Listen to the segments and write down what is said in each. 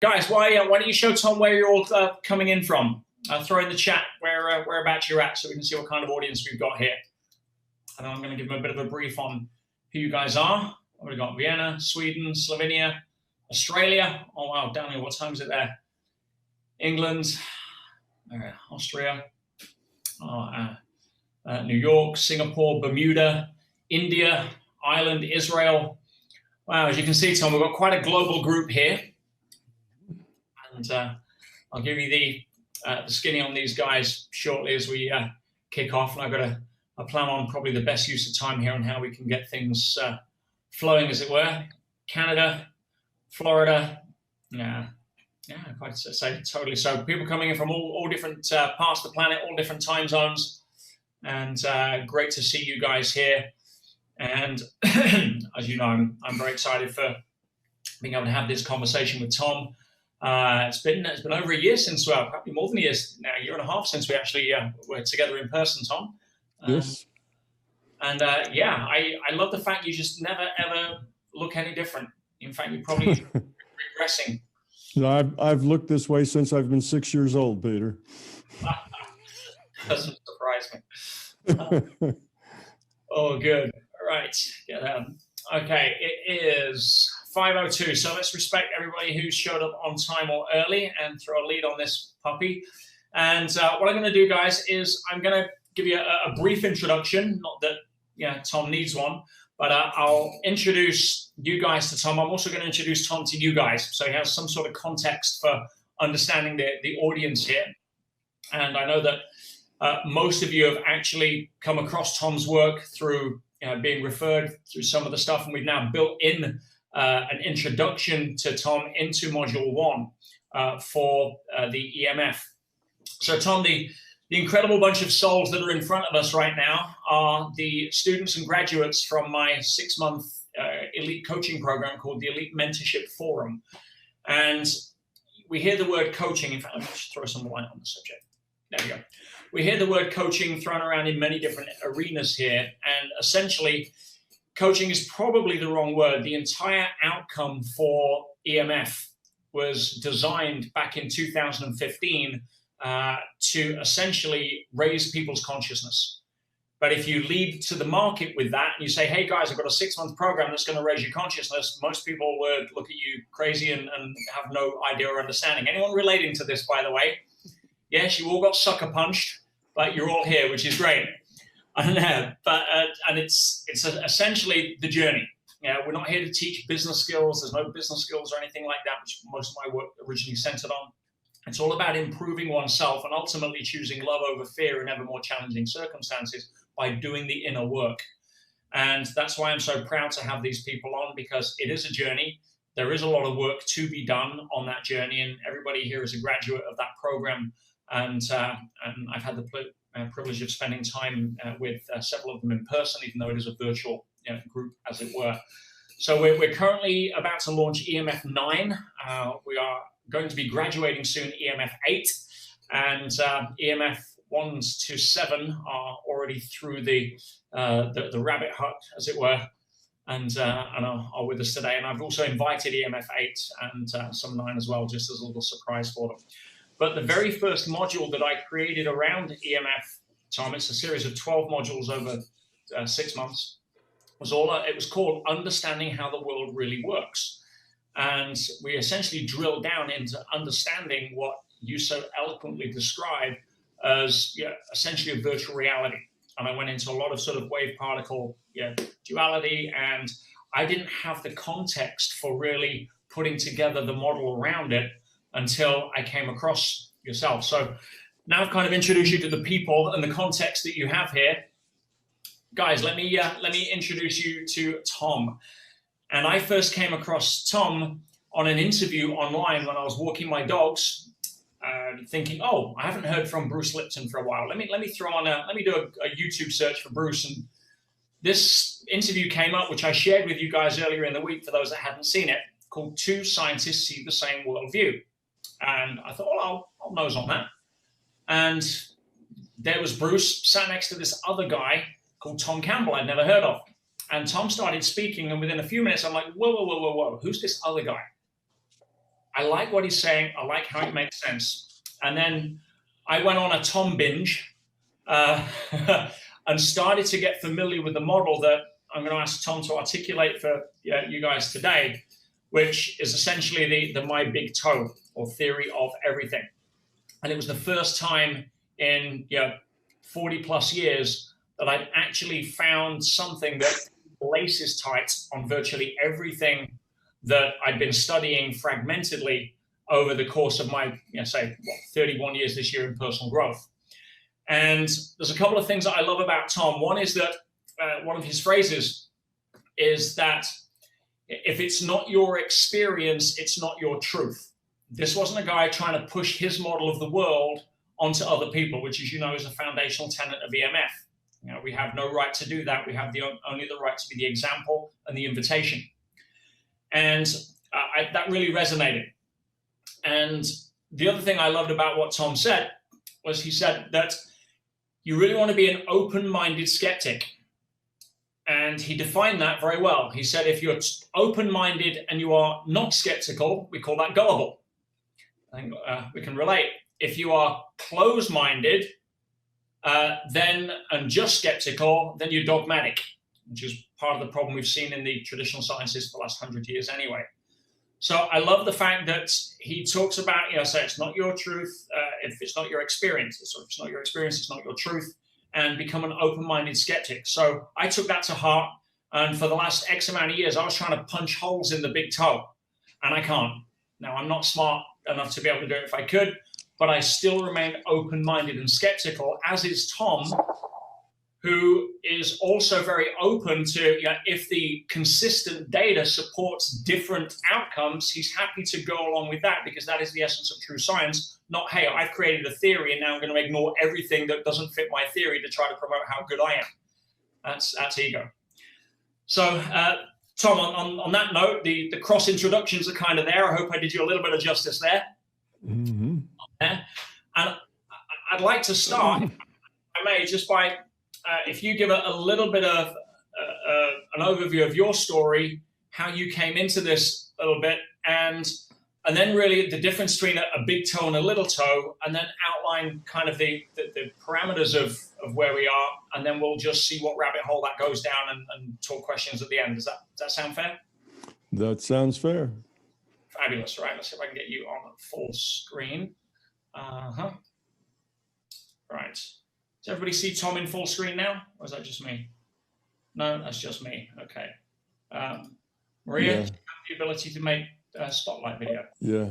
Guys, why don't you show Tom where you're all coming in from? Throw in the chat whereabouts you're at so we can see what kind of audience we've got here. And I'm going to give them a bit of a brief on who you guys are. We've got Vienna, Sweden, Slovenia, Australia. Oh, wow, Daniel, what time is it there? England, Austria, New York, Singapore, Bermuda, India, Ireland, Israel. Wow, as you can see, Tom, we've got quite a global group here. And I'll give you the skinny on these guys shortly as we kick off. And I've got a plan on probably the best use of time here on how we can get things flowing, as it were. Canada, Florida, yeah, quite to say totally. So people coming in from all different parts of the planet, all different time zones, and great to see you guys here. And as you know, I'm very excited for being able to have this conversation with Tom. It's been over a year since, probably more than a year now, a year and a half since we actually were together in person, Tom. Yes. And I love the fact you just never ever look any different. In fact, you're probably regressing. No, I've looked this way since I've been 6 years old, Peter. Doesn't surprise me. Oh, good. All right. Okay, it is 5:02. So let's respect everybody who showed up on time or early and throw a lead on this puppy. And what I'm going to do, guys, is I'm going to give you a brief introduction. Not that Tom needs one, but I'll introduce you guys to Tom. I'm also going to introduce Tom to you guys, so he has some sort of context for understanding the audience here. And I know that most of you have actually come across Tom's work through being referred through some of the stuff, and we've now built in an introduction to Tom into Module 1 for the EMF. So Tom, the incredible bunch of souls that are in front of us right now are the students and graduates from my 6-month elite coaching program called the Elite Mentorship Forum. And we hear the word coaching. In fact, let me just throw some light on the subject. There we go. We hear the word coaching thrown around in many different arenas here. And essentially, coaching is probably the wrong word. The entire outcome for EMF was designed back in 2015 to essentially raise people's consciousness. But if you lead to the market with that and you say, hey guys, I've got a 6-month program that's going to raise your consciousness, most people would look at you crazy and have no idea or understanding. Anyone relating to this, by the way? Yes, you all got sucker punched, but you're all here, which is great. And it's essentially the journey. We're not here to teach business skills. There's no business skills or anything like that, which most of my work originally centered on. It's all about improving oneself and ultimately choosing love over fear in ever more challenging circumstances by doing the inner work. And that's why I'm so proud to have these people on, because it is a journey. There is a lot of work to be done on that journey, and everybody here is a graduate of that program. And I've had the privilege of spending time with several of them in person, even though it is a virtual group, as it were. So we're currently about to launch EMF 9. We are going to be graduating soon EMF 8, and EMF 1s to 7 are already through the rabbit hut, as it were, and are with us today. And I've also invited EMF 8 and some 9 as well, just as a little surprise for them. But the very first module that I created around EMF, Tom, it's a series of 12 modules over 6 months, it was called Understanding How the World Really Works. And we essentially drilled down into understanding what you so eloquently describe as essentially a virtual reality. And I went into a lot of sort of wave particle duality, and I didn't have the context for really putting together the model around it until I came across yourself. So now I've kind of introduced you to the people and the context that you have here. Guys, let me introduce you to Tom. And I first came across Tom on an interview online when I was walking my dogs, thinking, oh, I haven't heard from Bruce Lipton for a while. Let me do a YouTube search for Bruce. And this interview came up, which I shared with you guys earlier in the week for those that hadn't seen it, called Two Scientists See the Same Worldview. And I thought, well, I'll nose on that. And there was Bruce sat next to this other guy called Tom Campbell I'd never heard of. And Tom started speaking, and within a few minutes, I'm like, whoa, whoa, whoa, whoa, whoa, who's this other guy? I like what he's saying. I like how it makes sense. And then I went on a Tom binge and started to get familiar with the model that I'm going to ask Tom to articulate for you guys today, which is essentially the my big toe, or theory of everything. And it was the first time in 40 plus years that I'd actually found something that laces tight on virtually everything that I'd been studying fragmentedly over the course of my, 31 years this year in personal growth. And there's a couple of things that I love about Tom. One is that one of his phrases is that if it's not your experience, it's not your truth. This wasn't a guy trying to push his model of the world onto other people, which, as you know, is a foundational tenet of EMF. We have no right to do that. We have only the right to be the example and the invitation. And that really resonated. And the other thing I loved about what Tom said was he said that you really want to be an open-minded skeptic. And he defined that very well. He said, if you're open-minded and you are not skeptical, we call that gullible. I think we can relate. If you are closed-minded, and just skeptical, then you're dogmatic, which is part of the problem we've seen in the traditional sciences for the last 100 years anyway. So I love the fact that he talks about, so it's not your truth if it's not your experience. So if it's not your experience, it's not your truth, and become an open-minded skeptic. So I took that to heart, and for the last X amount of years, I was trying to punch holes in the big toe, and I can't. Now, I'm not smart enough to be able to do it if I could, but I still remain open-minded and skeptical, as is Tom, who is also very open to, if the consistent data supports different outcomes, he's happy to go along with that, because that is the essence of true science, not, hey, I've created a theory and now I'm going to ignore everything that doesn't fit my theory to try to promote how good I am. That's ego. So, Tom, on that note, the cross introductions are kind of there. I hope I did you a little bit of justice there. Mm-hmm. And I'd like to start, if I may, just by, if you give a little bit of an overview of your story, how you came into this a little bit, and then really the difference between a big toe and a little toe, and then outline kind of the parameters of where we are, and then we'll just see what rabbit hole that goes down and talk questions at the end. Does that sound fair? That sounds fair. Fabulous. Right, let's see if I can get you on full screen. Right. Does everybody see Tom in full screen now? Or is that just me? No, that's just me. Okay. Maria, Yeah. do you have the ability to make a spotlight video? Yeah.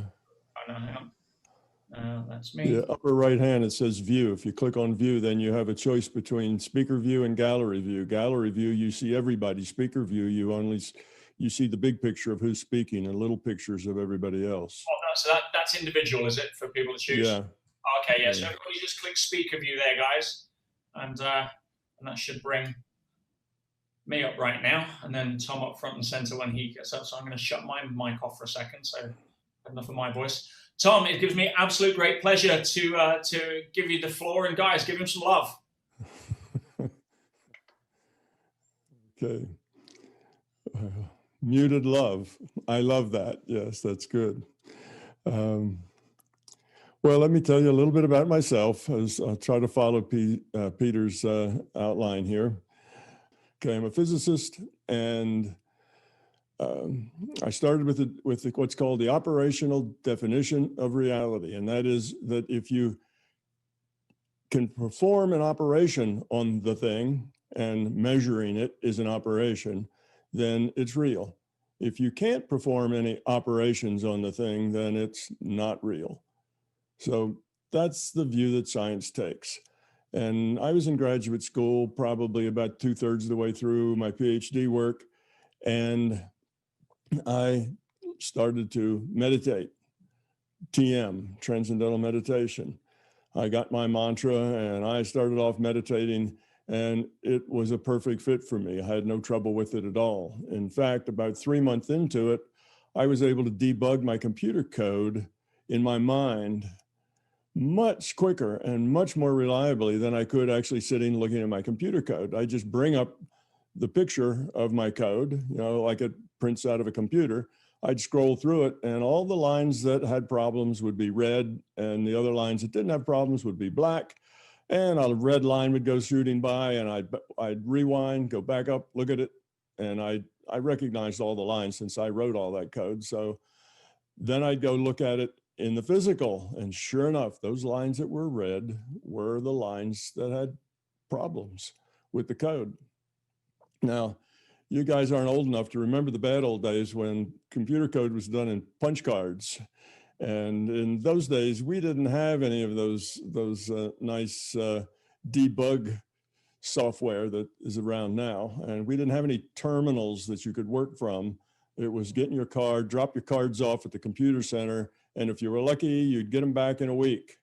Oh, no, hang on. That's me. Yeah, upper right hand, it says view. If you click on view, then you have a choice between speaker view and gallery view. Gallery view, you see everybody. Speaker view, you see the big picture of who's speaking and little pictures of everybody else. Oh, no, so that's individual, is it, for people to choose? Yeah. Okay, yeah. So everybody just click speaker view there, guys, and that should bring me up right now, and then Tom up front and center when he gets up. So I'm going to shut my mic off for a second, so enough of my voice. Tom, it gives me absolute great pleasure to give you the floor, and guys, give him some love. Okay. Muted love. I love that. Yes, that's good. Well, let me tell you a little bit about myself as I'll try to follow Peter's outline here. Okay, I'm a physicist, and I started with what's called the operational definition of reality, and that is that if you can perform an operation on the thing, and measuring it is an operation, then it's real. If you can't perform any operations on the thing, then it's not real. So that's the view that science takes. And I was in graduate school probably about 2/3 of the way through my PhD work, and I started to meditate, TM, Transcendental Meditation. I got my mantra and I started off meditating, and it was a perfect fit for me. I had no trouble with it at all. In fact, about 3 months into it, I was able to debug my computer code in my mind much quicker and much more reliably than I could actually sitting looking at my computer code. I just bring up the picture of my code, like it prints out of a computer. I'd scroll through it, and all the lines that had problems would be red, and the other lines that didn't have problems would be black. And a red line would go shooting by, and I'd rewind, go back up, look at it, and I recognized all the lines since I wrote all that code. So then I'd go look at it in the physical, and sure enough, those lines that were red were the lines that had problems with the code. Now, you guys aren't old enough to remember the bad old days when computer code was done in punch cards. And in those days, we didn't have any of those nice debug software that is around now. And we didn't have any terminals that you could work from. It was get in your car, drop your cards off at the computer center, and if you were lucky, you'd get them back in a week.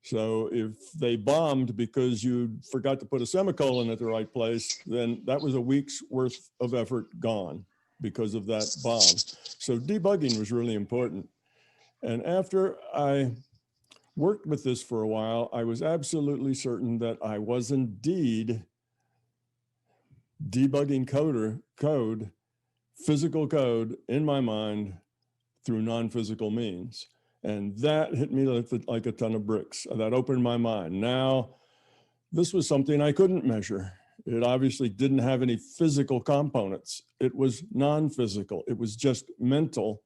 So if they bombed because you forgot to put a semicolon at the right place, then that was a week's worth of effort gone because of that bomb. So debugging was really important. And after I worked with this for a while, I was absolutely certain that I was indeed debugging code, physical code in my mind through non-physical means. And that hit me like a ton of bricks. That opened my mind. Now, this was something I couldn't measure. It obviously didn't have any physical components. It was non-physical. It was just mental,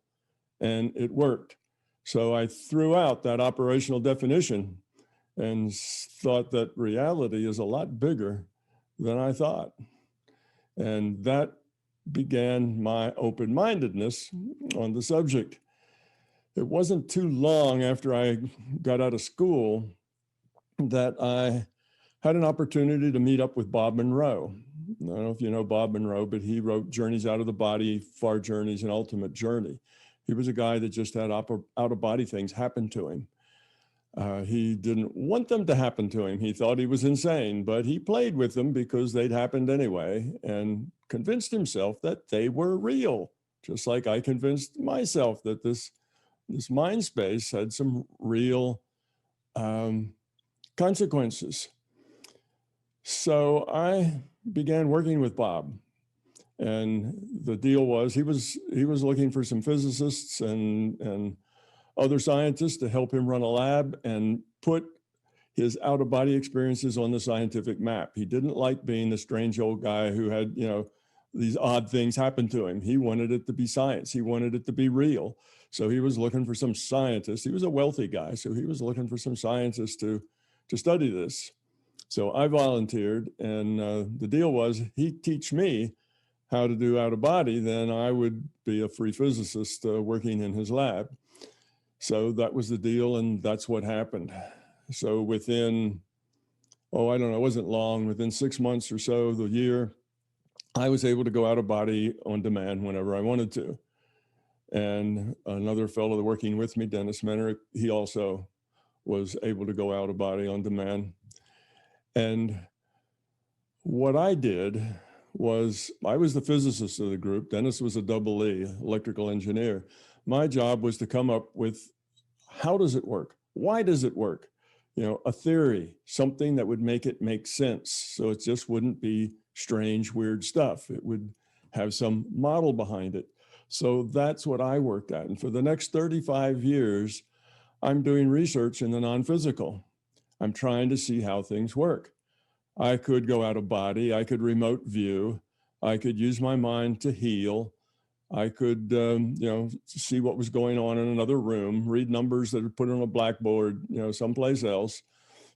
and it worked. So I threw out that operational definition and thought that reality is a lot bigger than I thought. And that began my open-mindedness on the subject. It wasn't too long after I got out of school that I had an opportunity to meet up with Bob Monroe. I don't know if you know Bob Monroe, but he wrote Journeys Out of the Body, Far Journeys, and Ultimate Journey. He was a guy that just had out-of-body things happen to him. He didn't want them to happen to him. He thought he was insane, but he played with them because they'd happened anyway and convinced himself that they were real, just like I convinced myself that this mind space had some real consequences. So I began working with Bob. And the deal was he was looking for some physicists and other scientists to help him run a lab and put his out-of-body experiences on the scientific map. He didn't like being the strange old guy who had, these odd things happen to him. He wanted it to be science. He wanted it to be real. So he was looking for some scientists. He was a wealthy guy, so he was looking for some scientists to study this. So I volunteered, and the deal was he'd teach me how to do out-of-body, then I would be a free physicist working in his lab. So that was the deal, and that's what happened. So within, it wasn't long, within 6 months or so, the year, I was able to go out-of-body on demand whenever I wanted to. And another fellow working with me, Dennis Menerick, he also was able to go out-of-body on demand. And what I did was, I was the physicist of the group. Dennis was a double E, electrical engineer. My job was to come up with, how does it work? Why does it work? A theory, something that would make it make sense. So it just wouldn't be strange, weird stuff. It would have some model behind it. So that's what I worked at. And for the next 35 years, I'm doing research in the non-physical. I'm trying to see how things work. I could go out of body. I could remote view. I could use my mind to heal. I could, see what was going on in another room, read numbers that are put on a blackboard, someplace else.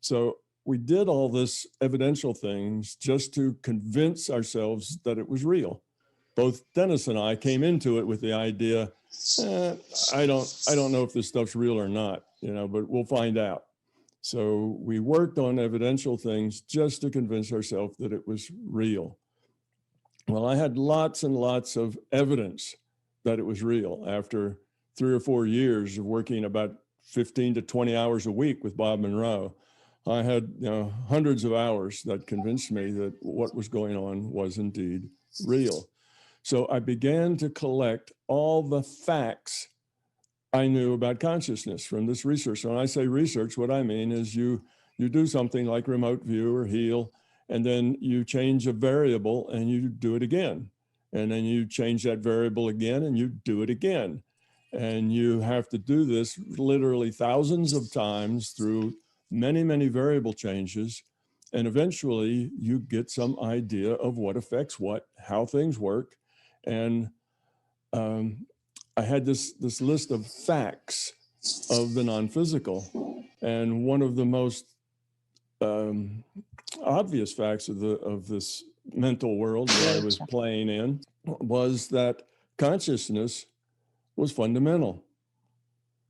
So we did all this evidential things just to convince ourselves that it was real. Both Dennis and I came into it with the idea, I don't know if this stuff's real or not, but we'll find out. So we worked on evidential things just to convince ourselves that it was real. Well, I had lots and lots of evidence that it was real after 3 or 4 years of working about 15 to 20 hours a week with Bob Monroe. I had hundreds of hours that convinced me that what was going on was indeed real. So I began to collect all the facts I knew about consciousness from this research. So when I say research, what I mean is you do something like remote view or heal, and then you change a variable and you do it again. And then you change that variable again and you do it again. And you have to do this literally thousands of times through many, many variable changes. And eventually you get some idea of what affects what, how things work. And I had this list of facts of the non-physical. And one of the most obvious facts of this mental world that I was playing in was that consciousness was fundamental,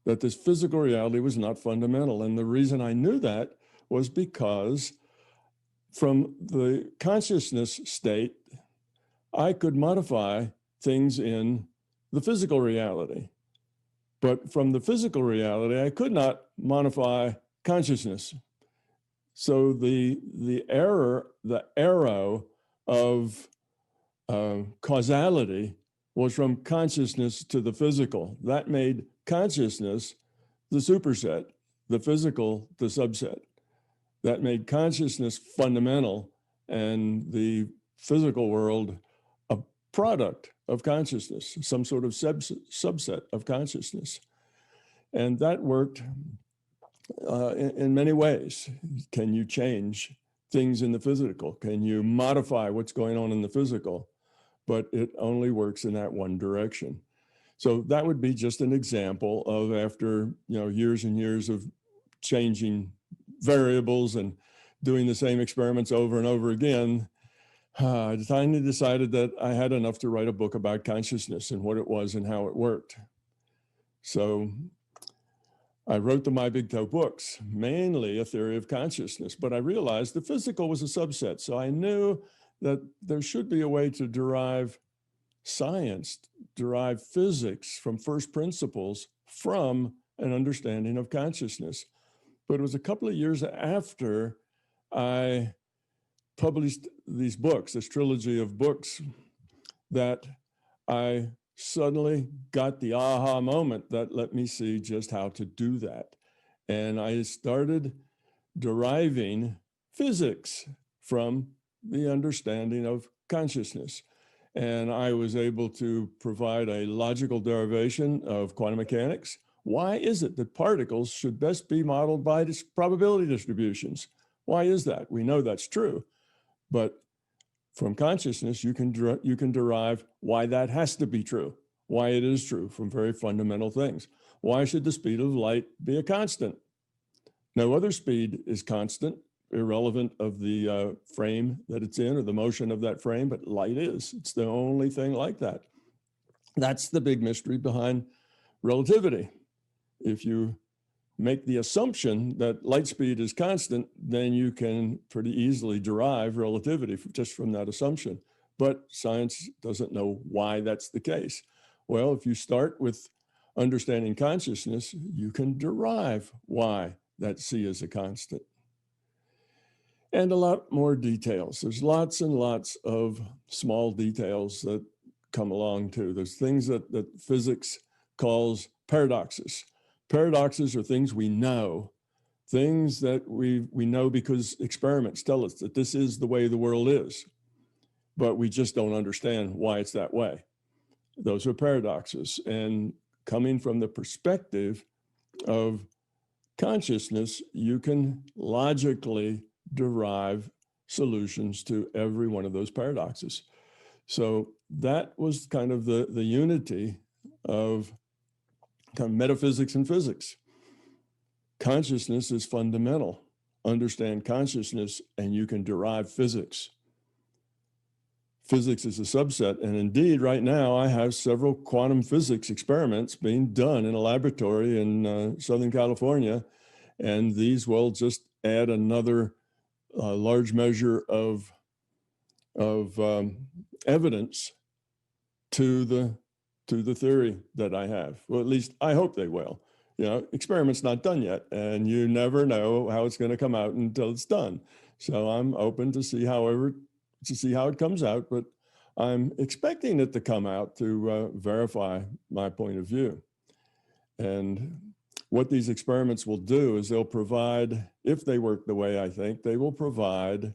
that this physical reality was not fundamental. And the reason I knew that was because from the consciousness state, I could modify things in the physical reality. But from the physical reality, I could not modify consciousness. So the arrow of causality was from consciousness to the physical. That made consciousness the superset, the physical the subset. That made consciousness fundamental and the physical world a product of consciousness, some sort of subset of consciousness. And that worked in many ways. Can you change things in the physical? Can you modify what's going on in the physical? But it only works in that one direction. So that would be just an example of, after years and years of changing variables and doing the same experiments over and over again, I finally decided that I had enough to write a book about consciousness and what it was and how it worked. So I wrote the My Big Toe books, mainly a theory of consciousness, but I realized the physical was a subset. So I knew that there should be a way to derive science, derive physics from first principles from an understanding of consciousness. But it was a couple of years after I published these books, this trilogy of books, that I suddenly got the aha moment that let me see just how to do that. And I started deriving physics from the understanding of consciousness. And I was able to provide a logical derivation of quantum mechanics. Why is it that particles should best be modeled by probability distributions? Why is that? We know that's true, but from consciousness, you can derive why that has to be true, why it is true from very fundamental things. Why should the speed of light be a constant? No other speed is constant, irrelevant of the frame that it's in or the motion of that frame, but light is. It's the only thing like that. That's the big mystery behind relativity. If you make the assumption that light speed is constant, then you can pretty easily derive relativity just from that assumption. But science doesn't know why that's the case. Well, if you start with understanding consciousness, you can derive why that C is a constant. And a lot more details. There's lots and lots of small details that come along too. There's things that physics calls paradoxes. Paradoxes are things we know, things that we know because experiments tell us that this is the way the world is, but we just don't understand why it's that way. Those are paradoxes. And coming from the perspective of consciousness, you can logically derive solutions to every one of those paradoxes. So that was kind of the unity of kind of metaphysics and physics. Consciousness is fundamental. Understand consciousness and you can derive physics. Physics is a subset. And indeed, right now, I have several quantum physics experiments being done in a laboratory in Southern California. And these will just add another large measure of evidence to the theory that I have. Well, at least I hope they will. Experiment's not done yet, and you never know how it's going to come out until it's done. So I'm open to see how it comes out, but I'm expecting it to come out to verify my point of view. And what these experiments will do is they'll provide, if they work the way I think, they will provide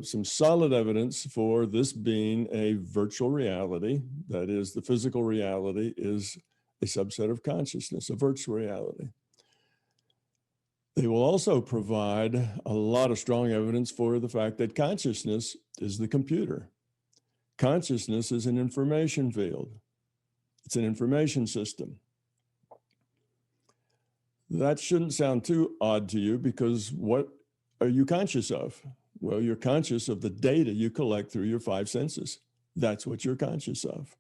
some solid evidence for this being a virtual reality. That is, the physical reality is a subset of consciousness, a virtual reality. They will also provide a lot of strong evidence for the fact that consciousness is the computer. Consciousness is an information field. It's an information system. That shouldn't sound too odd to you, because what are you conscious of? Well, you're conscious of the data you collect through your five senses. That's what you're conscious of.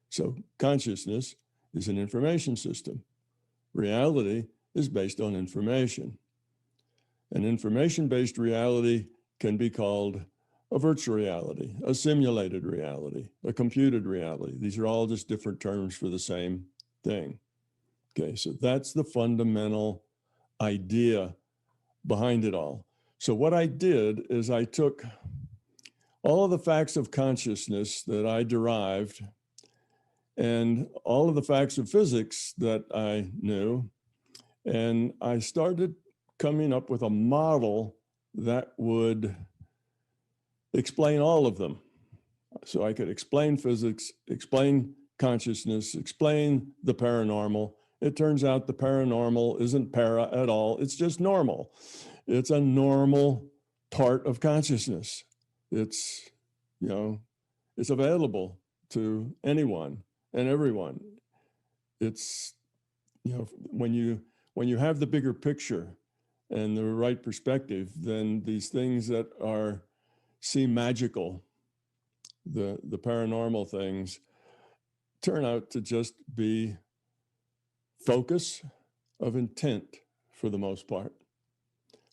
So consciousness is an information system. Reality is based on information. An information-based reality can be called a virtual reality, a simulated reality, a computed reality. These are all just different terms for the same thing. Okay, so that's the fundamental idea behind it all. So what I did is I took all of the facts of consciousness that I derived and all of the facts of physics that I knew, and I started coming up with a model that would explain all of them. So I could explain physics, explain consciousness, explain the paranormal. It turns out the paranormal isn't para at all. It's just normal. It's a normal part of consciousness. It's, it's available to anyone and everyone. It's, when you have the bigger picture and the right perspective, then these things that seem magical, the paranormal things, turn out to just be focus of intent for the most part.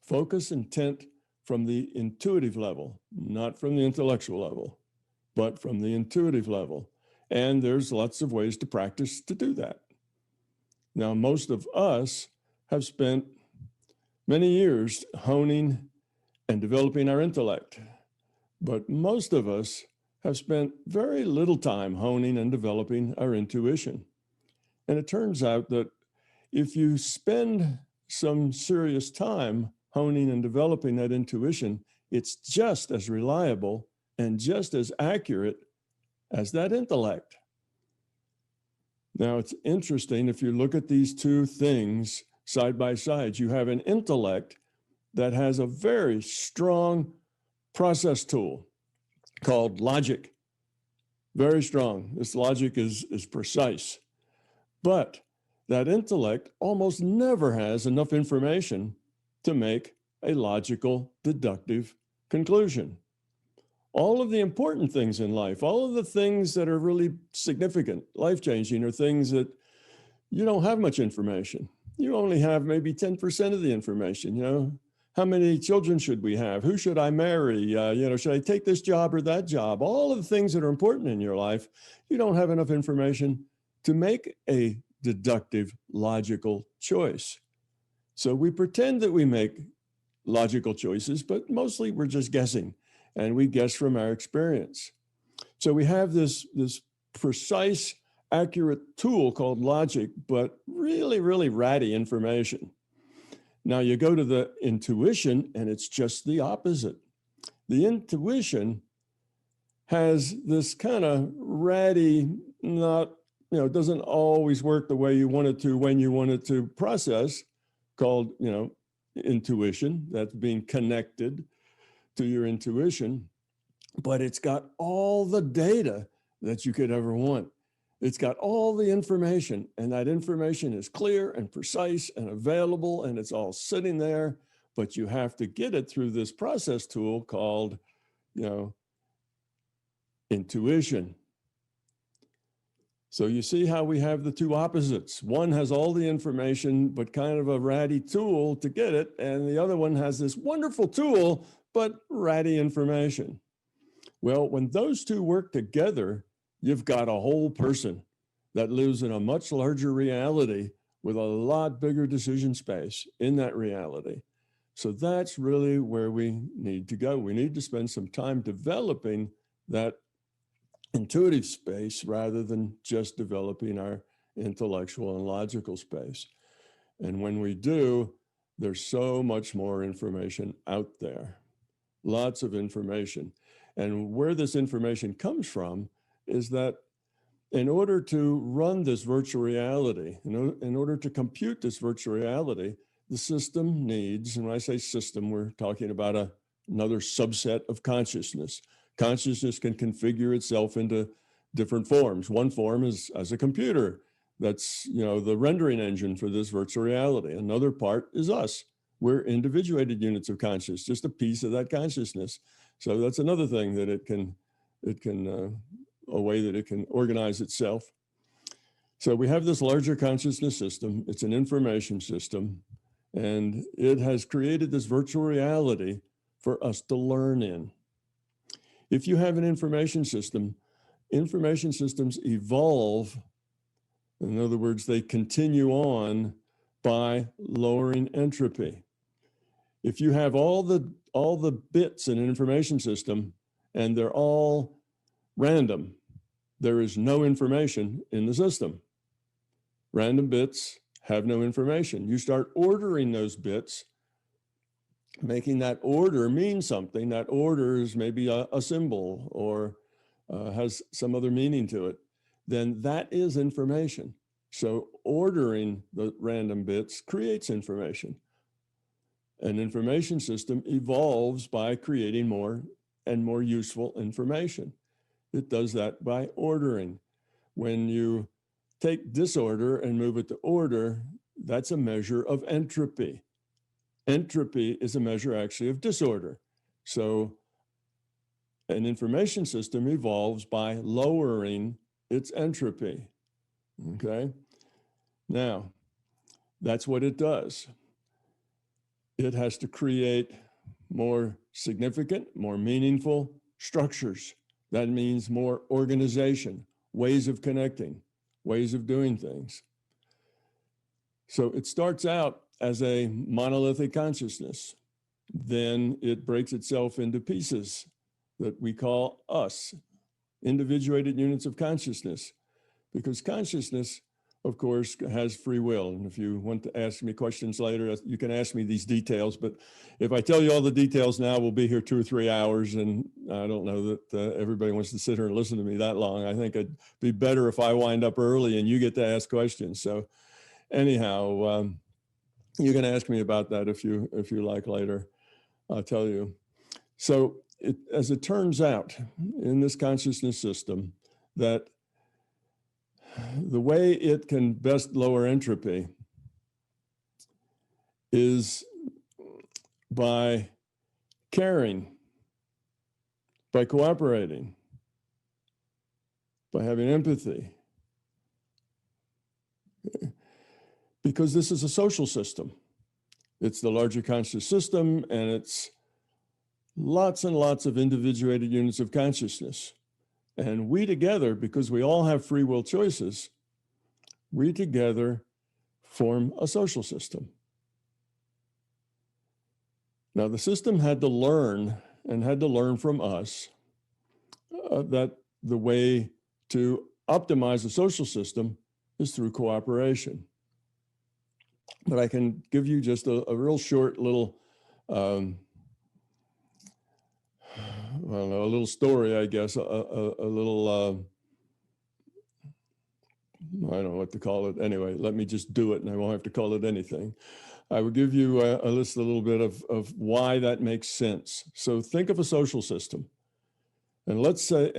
Focus intent from the intuitive level, not from the intellectual level, but from the intuitive level. And there's lots of ways to practice to do that. Now, most of us have spent many years honing and developing our intellect, but most of us have spent very little time honing and developing our intuition. And it turns out that if you spend some serious time honing and developing that intuition, it's just as reliable and just as accurate as that intellect. Now, it's interesting, if you look at these two things side by side, you have an intellect that has a very strong process tool called logic. Very strong. This logic is precise. But that intellect almost never has enough information to make a logical, deductive conclusion. All of the important things in life, all of the things that are really significant, life-changing, are things that you don't have much information. You only have maybe 10% of the information. How many children should we have? Who should I marry? Should I take this job or that job? All of the things that are important in your life, you don't have enough information to make a deductive, logical choice. So we pretend that we make logical choices, but mostly we're just guessing, and we guess from our experience. So we have this precise, accurate tool called logic, but really, really ratty information. Now you go to the intuition, and it's just the opposite. The intuition has this kind of ratty, it doesn't always work the way you want it to when you want it to process, called, intuition. That's being connected to your intuition. But it's got all the data that you could ever want. It's got all the information, and that information is clear and precise and available, and it's all sitting there, but you have to get it through this process tool called, intuition. So you see how we have the two opposites. One has all the information, but kind of a ratty tool to get it, and the other one has this wonderful tool, but ratty information. Well, when those two work together, you've got a whole person that lives in a much larger reality with a lot bigger decision space in that reality. So that's really where we need to go. We need to spend some time developing that intuitive space rather than just developing our intellectual and logical space. And when we do, there's so much more information out there. lots of information. And where this information comes from is that in order to run this virtual reality, in order to compute this virtual reality, the system needs, and when I say system, we're talking about another subset of consciousness. Consciousness can configure itself into different forms. One form is as a computer. That's, the rendering engine for this virtual reality. Another part is us. We're individuated units of consciousness, just a piece of that consciousness. So that's another thing that a way that it can organize itself. So we have this larger consciousness system. It's an information system, and it has created this virtual reality for us to learn in. If you have an information systems evolve. In other words, they continue on by lowering entropy. If you have all the bits in an information system and they're all random, there is no information in the system. Random bits have no information. You start ordering those bits, making that order mean something. That order is maybe a symbol or has some other meaning to it. Then that is information. So ordering the random bits creates information. An information system evolves by creating more and more useful information. It does that by ordering. When you take disorder and move it to order, that's a measure of entropy. Entropy is a measure actually of disorder. So an information system evolves by lowering its entropy. Okay? Now, that's what it does. It has to create more significant, more meaningful structures. That means more organization, ways of connecting, ways of doing things. So it starts out as a monolithic consciousness. Then it breaks itself into pieces that we call us, individuated units of consciousness, because consciousness, of course, has free will. And if you want to ask me questions later, you can ask me these details. But if I tell you all the details now, we'll be here 2 or 3 hours. And I don't know that everybody wants to sit here and listen to me that long. I think it'd be better if I wind up early and you get to ask questions. So anyhow, you can ask me about that if you like later. I'll tell you. So as it turns out in this consciousness system, that the way it can best lower entropy is by caring, by cooperating, by having empathy. Because this is a social system. It's the larger conscious system, and it's lots and lots of individuated units of consciousness. And we together, because we all have free will choices, we together form a social system. Now, the system had to learn from us that the way to optimize a social system is through cooperation. But I can give you just a real short little, a little story, I guess, a little, I don't know what to call it. Anyway, let me just do it and I won't have to call it anything. I will give you a little bit of why that makes sense. So think of a social system. And let's say,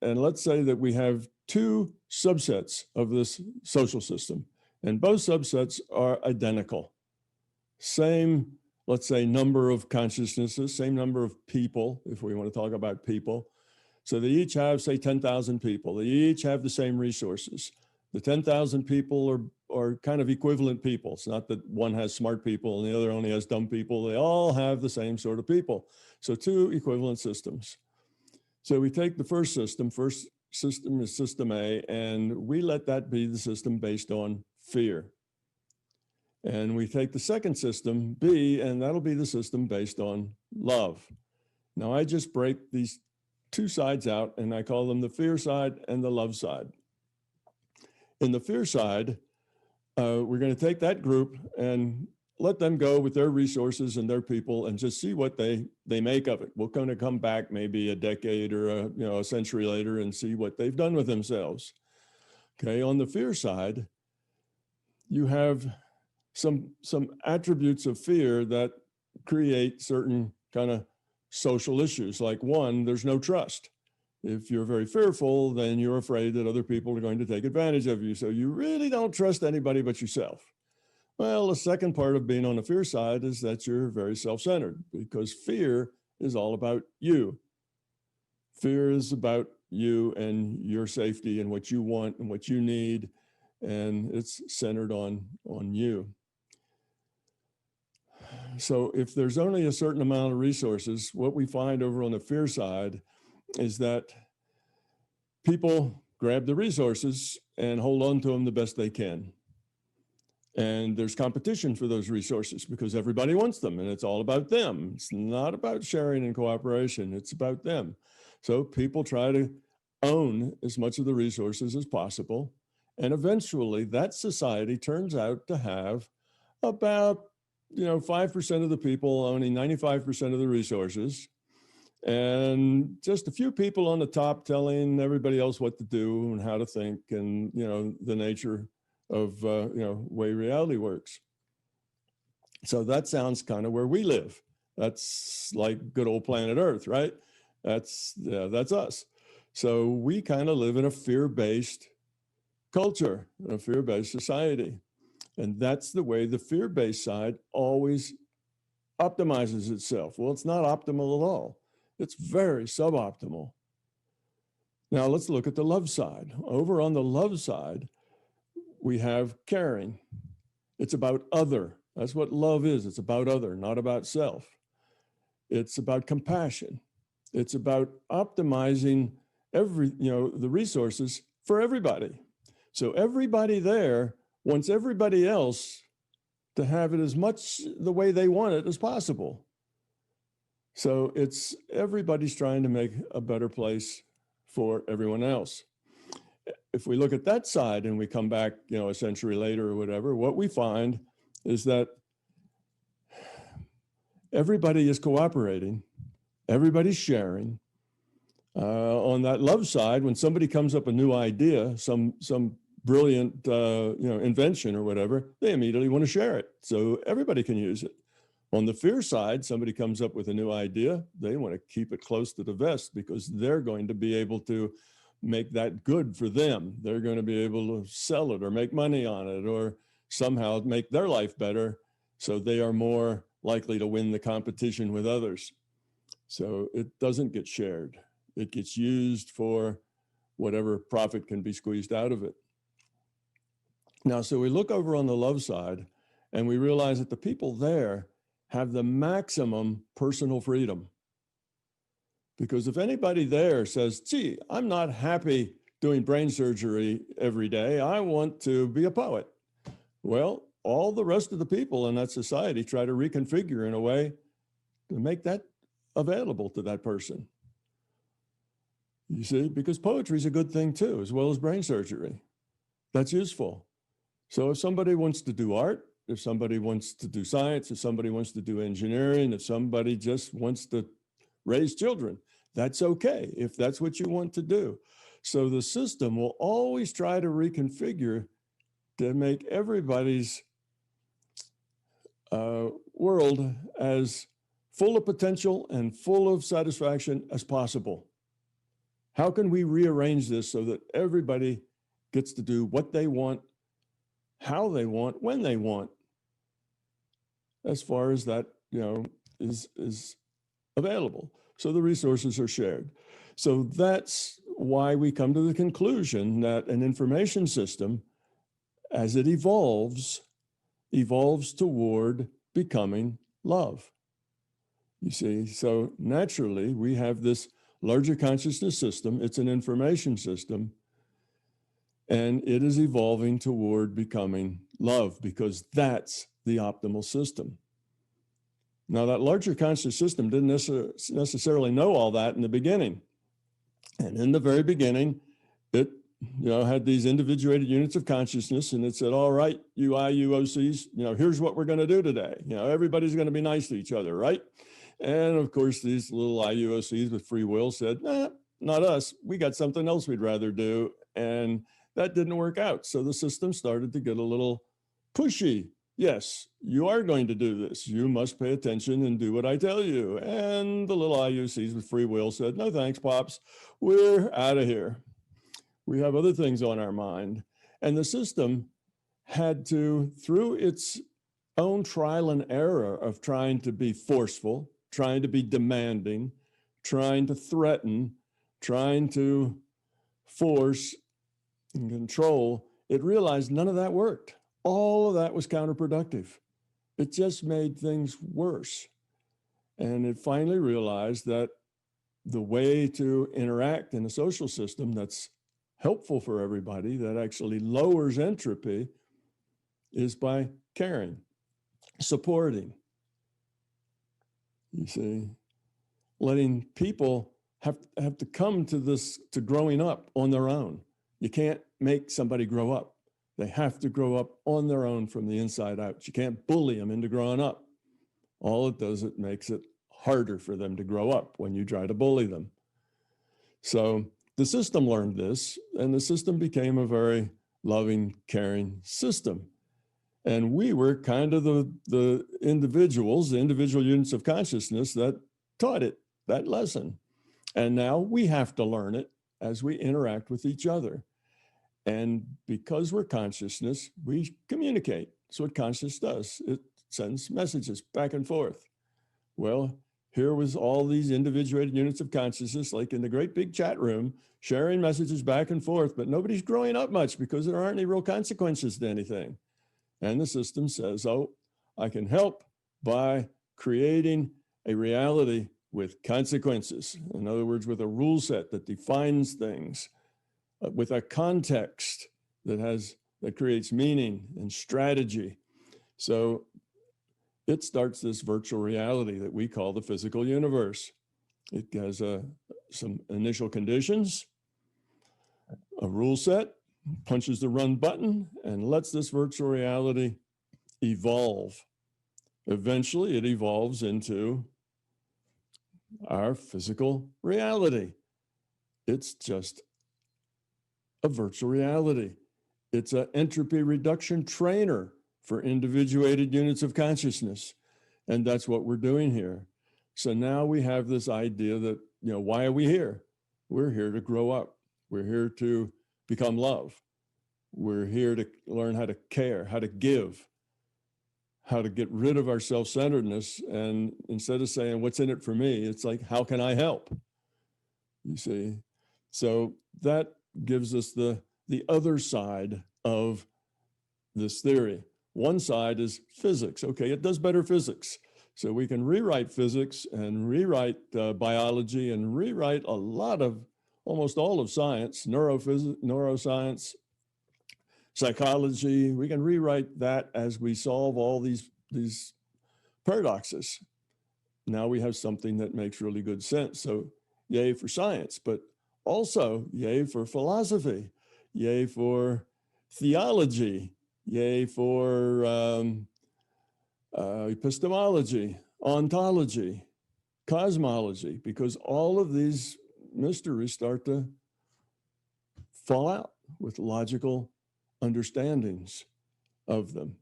let's say that we have 2 subsets of this social system, and both subsets are identical. Same, let's say, number of consciousnesses, same number of people, if we want to talk about people. So they each have, say, 10,000 people. They each have the same resources. The 10,000 people are kind of equivalent people. It's not that one has smart people and the other only has dumb people. They all have the same sort of people. So 2 equivalent systems. So we take the first system is system A, and we let that be the system based on fear. And we take the second system, B, and that'll be the system based on love. Now I just break these 2 sides out and I call them the fear side and the love side. In the fear side, we're going to take that group and let them go with their resources and their people and just see what they make of it. We're going to come back maybe a decade or a century later and see what they've done with themselves. Okay, on the fear side, you have some attributes of fear that create certain kind of social issues. Like one, there's no trust. If you're very fearful, then you're afraid that other people are going to take advantage of you. So you really don't trust anybody but yourself. Well, the second part of being on the fear side is that you're very self-centered, because fear is all about you. Fear is about you and your safety and what you want and what you need, and it's centered on you. So if there's only a certain amount of resources, what we find over on the fear side is that people grab the resources and hold on to them the best they can. And there's competition for those resources because everybody wants them, and it's all about them. It's not about sharing and cooperation. It's about them. So people try to own as much of the resources as possible. And eventually that society turns out to have about 5% of the people owning 95% of the resources, and just a few people on the top telling everybody else what to do and how to think, and the nature of way reality works. So that sounds kind of where we live. That's like good old planet Earth, right? That's us. So we kind of live in a fear-based culture, a fear-based society. And that's the way the fear-based side always optimizes itself. Well, it's not optimal at all. It's very suboptimal. Now let's look at the love side. Over on the love side, we have caring. It's about other. That's what love is. It's about other, not about self. It's about compassion. It's about optimizing the resources for everybody. So everybody there wants everybody else to have it as much the way they want it as possible. So it's everybody's trying to make a better place for everyone else. If we look at that side and we come back, a century later or whatever, what we find is that everybody is cooperating, everybody's sharing. On that love side, when somebody comes up with a new idea, some brilliant invention or whatever, they immediately want to share it so everybody can use it. On the fear side, somebody comes up with a new idea, they want to keep it close to the vest because they're going to be able to make that good for them. They're going to be able to sell it or make money on it or somehow make their life better, so they are more likely to win the competition with others. So it doesn't get shared. It gets used for whatever profit can be squeezed out of it. Now, so we look over on the love side and we realize that the people there have the maximum personal freedom. Because if anybody there says, gee, I'm not happy doing brain surgery every day, I want to be a poet. Well, all the rest of the people in that society try to reconfigure in a way to make that available to that person. You see, because poetry is a good thing too, as well as brain surgery. That's useful. So if somebody wants to do art, if somebody wants to do science, if somebody wants to do engineering, if somebody just wants to raise children, that's okay if that's what you want to do. So the system will always try to reconfigure to make everybody's world as full of potential and full of satisfaction as possible. How can we rearrange this so that everybody gets to do what they want, how they want, when they want, as far as that is available? So the resources are shared. So that's why we come to the conclusion that an information system, as it evolves toward becoming love. You see, so naturally we have this larger consciousness system. It's an information system, and it is evolving toward becoming love because that's the optimal system. Now, that larger conscious system didn't necessarily know all that in the beginning. And in the very beginning, it had these individuated units of consciousness, and it said, all right, you IUOCs, here's what we're going to do today. Everybody's going to be nice to each other, right? And of course, these little IUOCs with free will said, nah, not us. We got something else we'd rather do. And that didn't work out. So the system started to get a little pushy. Yes, you are going to do this. You must pay attention and do what I tell you. And the little IUCs with free will said, no, thanks, Pops. We're out of here. We have other things on our mind. And the system had to, through its own trial and error of trying to be forceful, trying to be demanding, trying to threaten, trying to force and control, it realized none of that worked. All of that was counterproductive. It just made things worse. And it finally realized that the way to interact in a social system that's helpful for everybody, that actually lowers entropy, is by caring, supporting. You see, letting people have to come to this, to growing up on their own. You can't make somebody grow up. They have to grow up on their own from the inside out. You can't bully them into growing up. All it does, it makes it harder for them to grow up when you try to bully them. So the system learned this, and the system became a very loving, caring system. And we were kind of the individuals, the individual units of consciousness that taught it, that lesson. And now we have to learn it as we interact with each other. And because we're consciousness, we communicate. That's what consciousness does. It sends messages back and forth. Well, here was all these individuated units of consciousness, like in the great big chat room, sharing messages back and forth, but nobody's growing up much because there aren't any real consequences to anything. And the system says, oh, I can help by creating a reality with consequences. In other words, with a rule set that defines things, with a context that creates meaning and strategy. So it starts this virtual reality that we call the physical universe. It has some initial conditions, a rule set, punches the run button, and lets this virtual reality evolve. Eventually, it evolves into our physical reality. It's just a virtual reality. It's an entropy reduction trainer for individuated units of consciousness. And that's what we're doing here. So now we have this idea that, why are we here? We're here to grow up. We're here to become love. We're here to learn how to care, how to give, how to get rid of our self-centeredness. And instead of saying, what's in it for me? It's like, how can I help? You see? So that gives us the other side of this theory. One side is physics. Okay, it does better physics. So we can rewrite physics and rewrite biology and rewrite almost all of science, neuroscience, psychology. We can rewrite that as we solve all these paradoxes. Now we have something that makes really good sense. So yay for science, but also yay for philosophy, yay for theology, yay for epistemology, ontology, cosmology, because all of these mysteries start to fall out with logical understandings of them.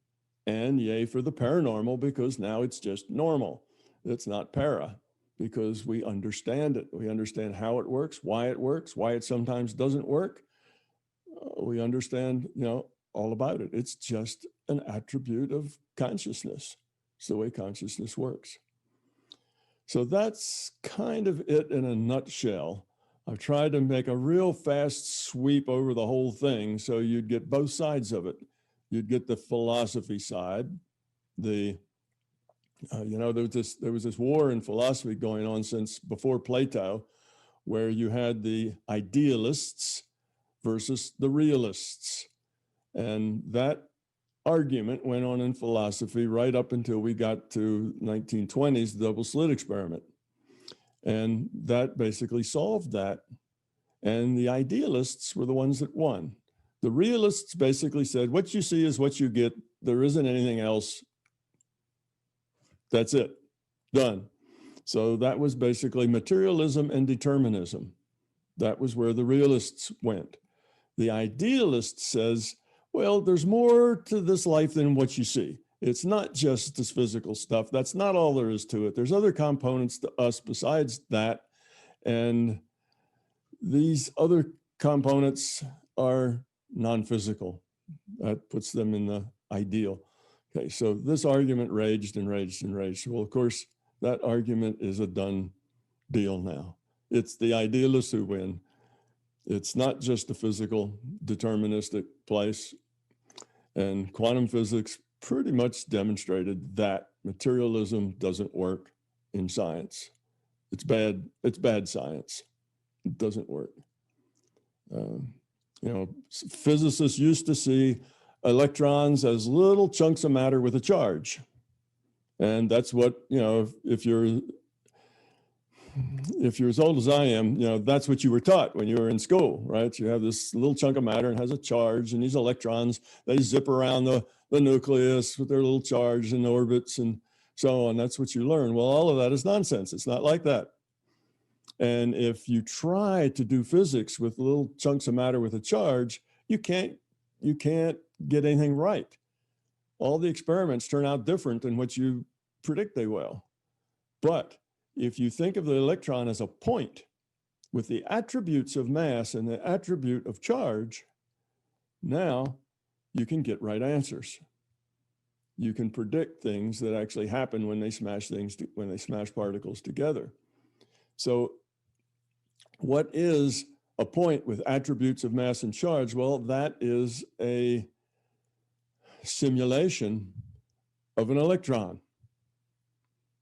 And yay for the paranormal, because now it's just normal. It's not para, because we understand it. We understand how it works, why it sometimes doesn't work. We understand, all about it. It's just an attribute of consciousness. It's the way consciousness works. So that's kind of it in a nutshell. I've tried to make a real fast sweep over the whole thing so you'd get both sides of it. You'd get the philosophy side, there was this war in philosophy going on since before Plato, where you had the idealists versus the realists. And that argument went on in philosophy right up until we got to 1920s, the double slit experiment. And that basically solved that. And the idealists were the ones that won. The realists basically said, what you see is what you get. There isn't anything else. That's it. Done. So that was basically materialism and determinism. That was where the realists went. The idealist says, well, there's more to this life than what you see. It's not just this physical stuff. That's not all there is to it. There's other components to us besides that. And these other components are non-physical. That puts them in the ideal. Okay, so this argument raged and raged and raged. Well, of course, that argument is a done deal now. It's the idealists who win. It's not just a physical deterministic place. And quantum physics pretty much demonstrated that materialism doesn't work in science. It's bad science. It doesn't work. Physicists used to see electrons as little chunks of matter with a charge. And that's what, if you're as old as I am, that's what you were taught when you were in school, right? You have this little chunk of matter and has a charge, and these electrons, they zip around the nucleus with their little charge and orbits and so on. That's what you learn. Well, all of that is nonsense. It's not like that. And if you try to do physics with little chunks of matter with a charge, you can't get anything right. All the experiments turn out different than what you predict they will. But if you think of the electron as a point with the attributes of mass and the attribute of charge, now you can get right answers. You can predict things that actually happen when they smash particles together. So what is a point with attributes of mass and charge? Well, that is a simulation of an electron.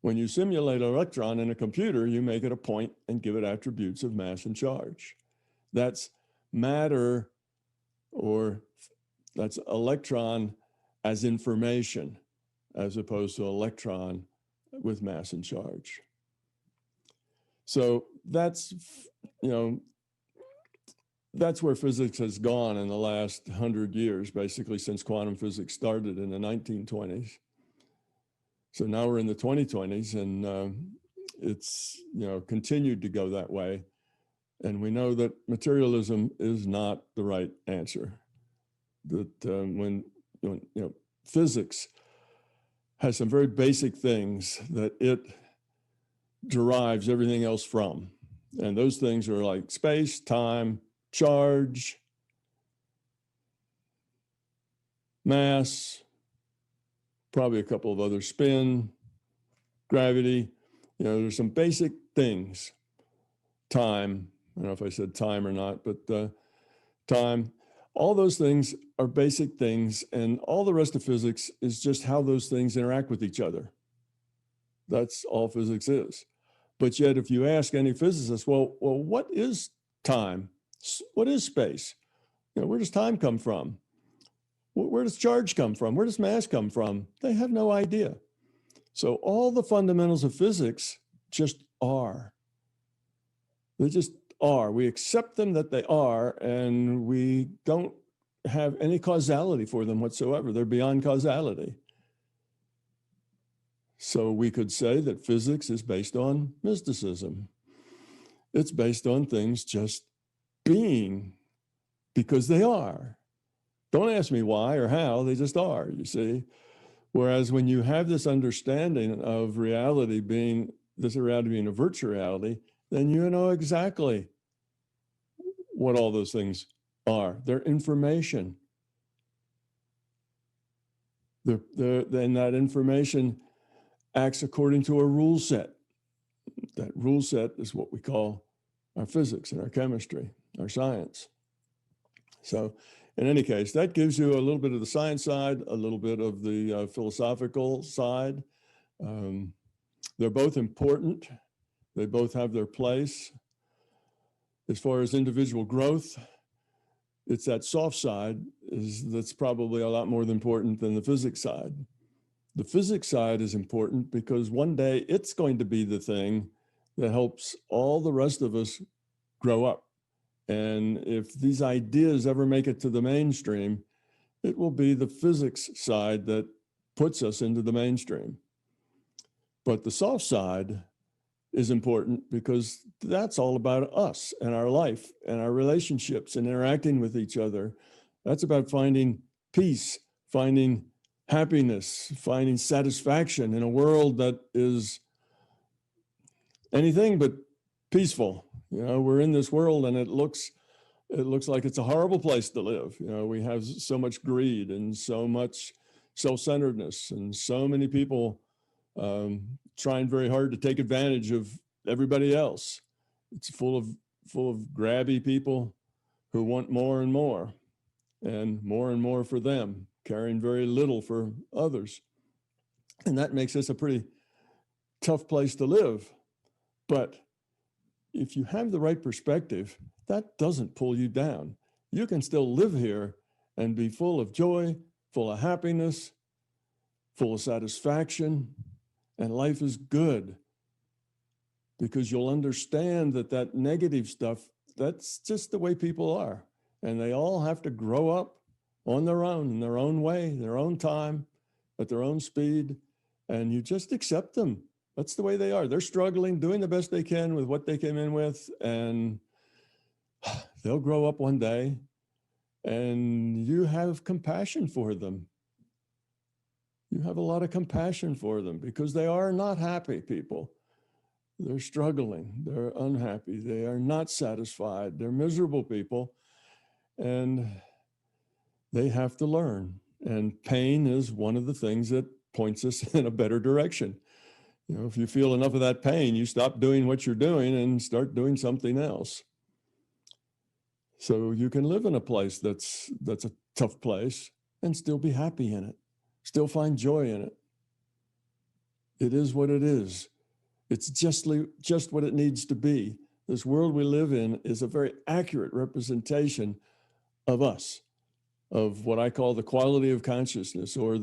When you simulate an electron in a computer, you make it a point and give it attributes of mass and charge. That's matter, or that's electron as information, as opposed to electron with mass and charge. So that's where physics has gone in the last 100 years, basically since quantum physics started in the 1920s. So now we're in the 2020s, and it's continued to go that way. And we know that materialism is not the right answer. That when physics has some very basic things that it derives everything else from. And those things are like space, time, charge, mass, probably a couple of other, spin, gravity. There's some basic things. Time, I don't know if I said time or not, but time. All those things are basic things, and all the rest of physics is just how those things interact with each other. That's all physics is. But yet, if you ask any physicist, well, what is time? What is space? Where does time come from? Where does charge come from? Where does mass come from? They have no idea. So all the fundamentals of physics just are. They just are. We accept them that they are, and we don't have any causality for them whatsoever. They're beyond causality. So we could say that physics is based on mysticism. It's based on things just being because they are. Don't ask me why or how, they just are, you see. Whereas when you have this understanding of reality being a virtual reality, then you know exactly what all those things are. They're information. Then that information acts according to a rule set. That rule set is what we call our physics and our chemistry, our science. So in any case, that gives you a little bit of the science side, a little bit of the philosophical side. They're both important. They both have their place. As far as individual growth, it's that soft side that's probably a lot more important than the physics side. The physics side is important because one day it's going to be the thing that helps all the rest of us grow up And if these ideas ever make it to the mainstream, it will be the physics side that puts us into the mainstream. But the soft side is important because that's all about us and our life and our relationships and interacting with each other. That's about finding peace, finding happiness, finding satisfaction in a world that is anything but peaceful. We're in this world and it looks like it's a horrible place to live. We have so much greed and so much self-centeredness and so many people trying very hard to take advantage of everybody else. It's full of grabby people who want more and more for them, caring very little for others. And that makes this a pretty tough place to live. But if you have the right perspective, that doesn't pull you down. You can still live here and be full of joy, full of happiness, full of satisfaction, and life is good because you'll understand that negative stuff, that's just the way people are. And they all have to grow up on their own, in their own way, their own time, at their own speed, and you just accept them. That's the way they are. They're struggling, doing the best they can with what they came in with, and they'll grow up one day, and you have compassion for them. You have a lot of compassion for them because they are not happy people. They're struggling. They're unhappy. They are not satisfied. They're miserable people, and they have to learn. And pain is one of the things that points us in a better direction. If you feel enough of that pain, you stop doing what you're doing and start doing something else. So you can live in a place that's a tough place and still be happy in it, still find joy in it. It is what it is. It's just what it needs to be. This world we live in is a very accurate representation of us, of what I call the quality of consciousness, or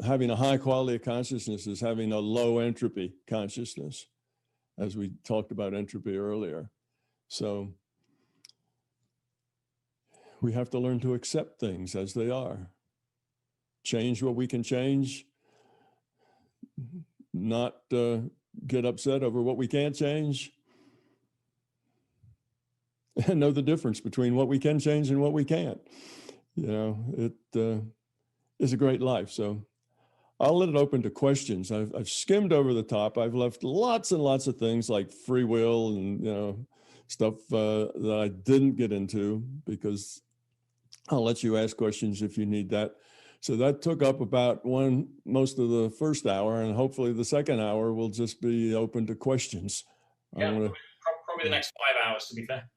having a high quality of consciousness is having a low entropy consciousness, as we talked about entropy earlier. So we have to learn to accept things as they are, change what we can change, not get upset over what we can't change, and know the difference between what we can change and what we can't. It is a great life. So I'll let it open to questions. I've skimmed over the top. I've left lots and lots of things like free will and stuff that I didn't get into, because I'll let you ask questions if you need that. So that took up about most of the first hour, and hopefully the second hour will just be open to questions. Yeah, probably the next 5 hours, to be fair.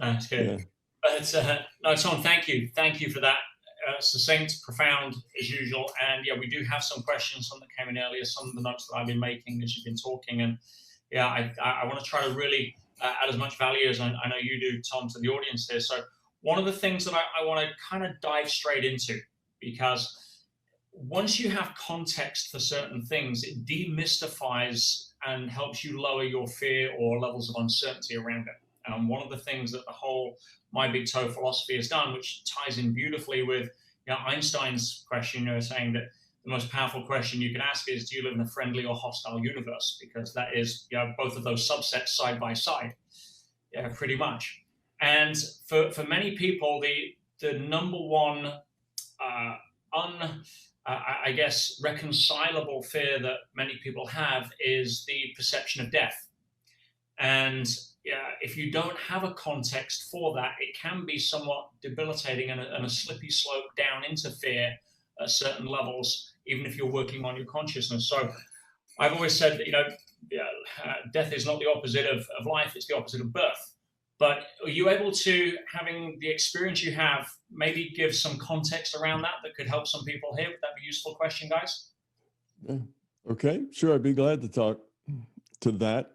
No, it's good. Yeah. But no, Tom, thank you for that. Succinct, profound as usual. And yeah, we do have some questions, some that came in earlier, some of the notes that I've been making as you've been talking. And yeah, I want to try to really add as much value as I know you do, Tom, to the audience here. So one of the things that I want to kind of dive straight into, because once you have context for certain things, it demystifies and helps you lower your fear or levels of uncertainty around it. And one of the things that the whole My Big Toe philosophy has done, which ties in beautifully with Einstein's question, saying that the most powerful question you can ask is, do you live in a friendly or hostile universe? Because that is both of those subsets side by side, pretty much. And for many people, the number one I guess reconcilable fear that many people have is the perception of death. And if you don't have a context for that, it can be somewhat debilitating and a slippy slope down into fear at certain levels, even if you're working on your consciousness. So I've always said that, death is not the opposite of life, it's the opposite of birth. But are you able to, having the experience you have, maybe give some context around that could help some people here? Would that be a useful question, guys? Yeah. Okay, sure. I'd be glad to talk to that.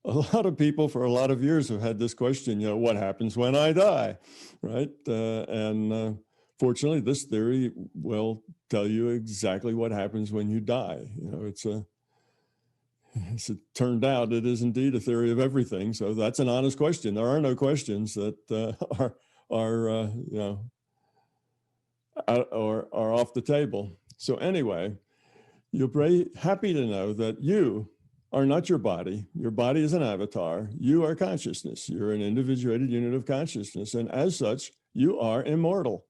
A lot of people for a lot of years have had this question, what happens when I die, right? And fortunately, this theory will tell you exactly what happens when you die. as it turned out, it is indeed a theory of everything. So that's an honest question. There are no questions that are you know, are off the table. So anyway, you'll be happy to know that you are not your body. Your body is an avatar. You are consciousness. You're an individuated unit of consciousness. And as such, you are immortal.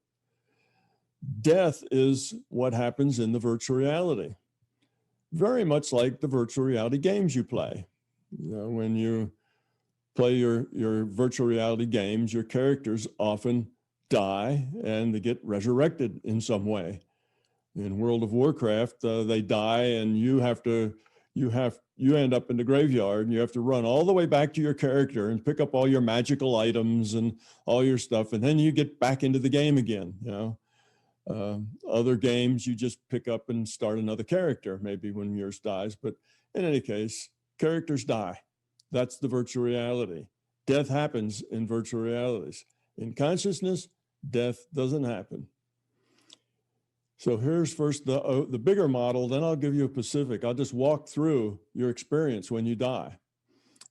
Death is what happens in the virtual reality. Very much like the virtual reality games you play. You know, when you play your virtual reality games, your characters often die and they get resurrected in some way. In World of Warcraft, they die and you end up in the graveyard and you have to run all the way back to your character and pick up all your magical items and all your stuff. And then you get back into the game again, you know. Other games, you just pick up and start another character, maybe when yours dies. But in any case, characters die. That's the virtual reality. Death happens in virtual realities. In consciousness, death doesn't happen. So here's first the bigger model, then I'll give you a specific. I'll just walk through your experience when you die.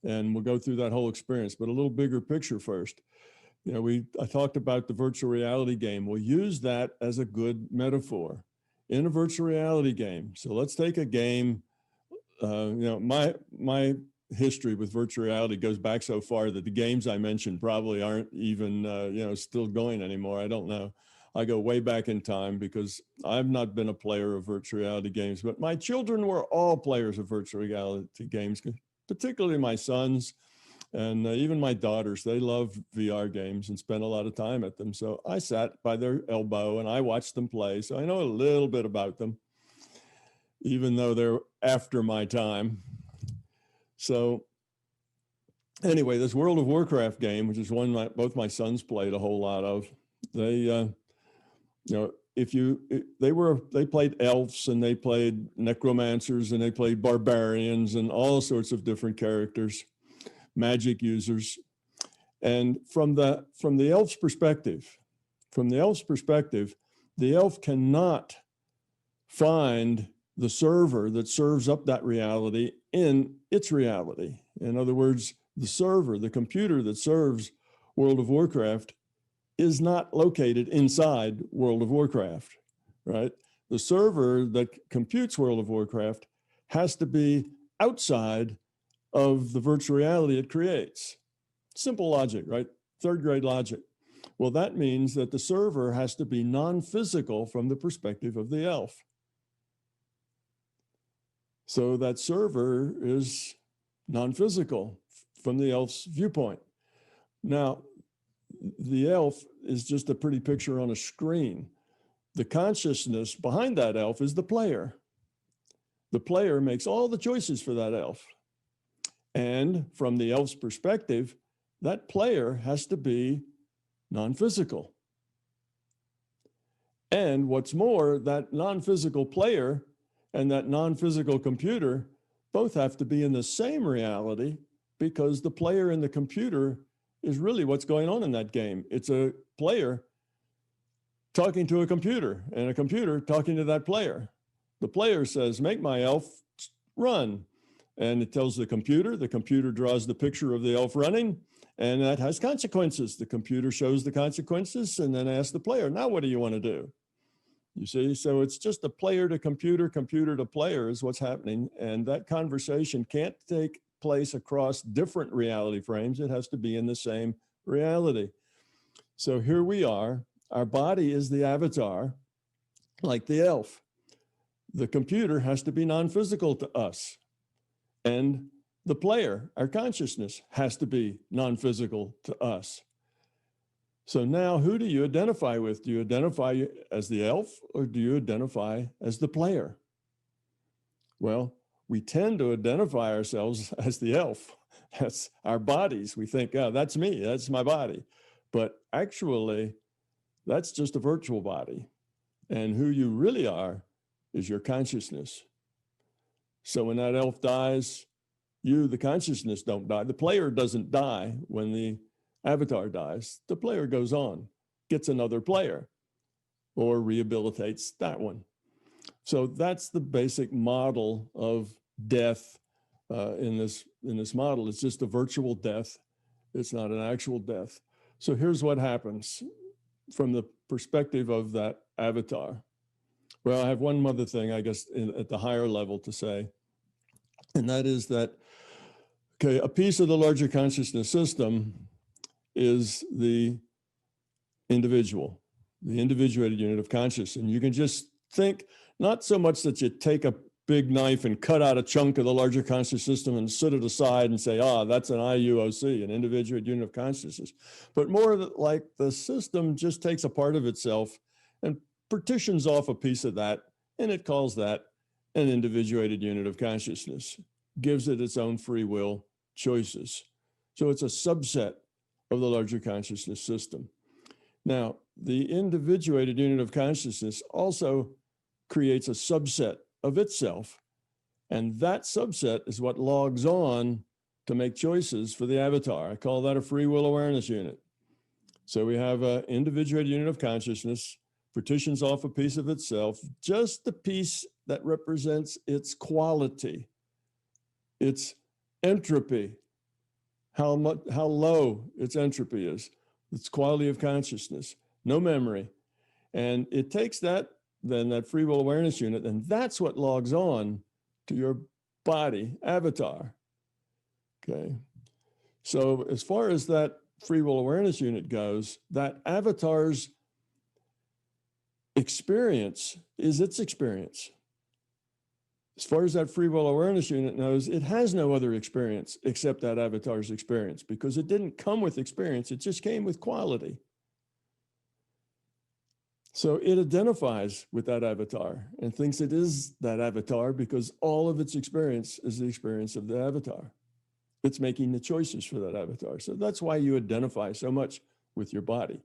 And we'll go through that whole experience, but a little bigger picture first. You know, I talked about the virtual reality game. We'll use that as a good metaphor in a virtual reality game. So let's take a game. You know, my history with virtual reality goes back so far that the games I mentioned probably aren't even you know, still going anymore. I don't know. I go way back in time because I've not been a player of virtual reality games, but my children were all players of virtual reality games, particularly my sons. And even my daughters, they love VR games and spend a lot of time at them. So I sat by their elbow and I watched them play. So I know a little bit about them, even though they're after my time. So anyway, this World of Warcraft game, which is one both my sons played a whole lot of, they, you know, they played elves and they played necromancers and they played barbarians and all sorts of different characters. Magic users. And from the elf's perspective, the elf cannot find the server that serves up that reality in its reality. In other words, the server, the computer that serves World of Warcraft is not located inside World of Warcraft, right? The server that computes World of Warcraft has to be outside of the virtual reality it creates. Simple logic, right? Third grade logic. Well, that means that the server has to be non-physical from the perspective of the elf. So that server is non-physical from the elf's viewpoint. Now, the elf is just a pretty picture on a screen. The consciousness behind that elf is the player. The player makes all the choices for that elf. And from the elf's perspective, that player has to be non-physical. And what's more, that non-physical player and that non-physical computer both have to be in the same reality because the player and the computer is really what's going on in that game. It's a player talking to a computer and a computer talking to that player. The player says, make my elf run. And it tells the computer draws the picture of the elf running, and that has consequences. The computer shows the consequences and then asks the player, now what do you want to do? You see, so it's just a player to computer, computer to player is what's happening. And that conversation can't take place across different reality frames. It has to be in the same reality. So here we are. Our body is the avatar, like the elf. The computer has to be non-physical to us. And the player, our consciousness, has to be non-physical to us. So now who do you identify with? Do you identify as the elf or do you identify as the player? Well, we tend to identify ourselves as the elf. That's our bodies. We think, oh, that's me, that's my body. But actually, that's just a virtual body. And who you really are is your consciousness. So when that elf dies, you, the consciousness, don't die. The player doesn't die when the avatar dies. The player goes on, gets another player, or rehabilitates that one. So that's the basic model of death in this model. It's just a virtual death. It's not an actual death. So here's what happens from the perspective of that avatar. Well, I have one other thing, I guess, at the higher level to say, and that is that, okay, a piece of the larger consciousness system is the individual, the individuated unit of consciousness. And you can just think, not so much that you take a big knife and cut out a chunk of the larger conscious system and set it aside and say, that's an IUOC, an individuated unit of consciousness, but more like the system just takes a part of itself and partitions off a piece of that, and it calls that an individuated unit of consciousness, gives it its own free will choices. So it's a subset of the larger consciousness system. Now, the individuated unit of consciousness also creates a subset of itself, and that subset is what logs on to make choices for the avatar. I call that a free will awareness unit. So we have an individuated unit of consciousness, partitions off a piece of itself, just the piece that represents its quality, its entropy, how low its entropy is, its quality of consciousness, no memory. And it takes that, then that free will awareness unit, and that's what logs on to your body avatar. Okay. So as far as that free will awareness unit goes, that avatar's experience is its experience. As far as that free will awareness unit knows, it has no other experience except that avatar's experience, because it didn't come with experience, it just came with quality. So it identifies with that avatar and thinks it is that avatar because all of its experience is the experience of the avatar. It's making the choices for that avatar. So that's why you identify so much with your body.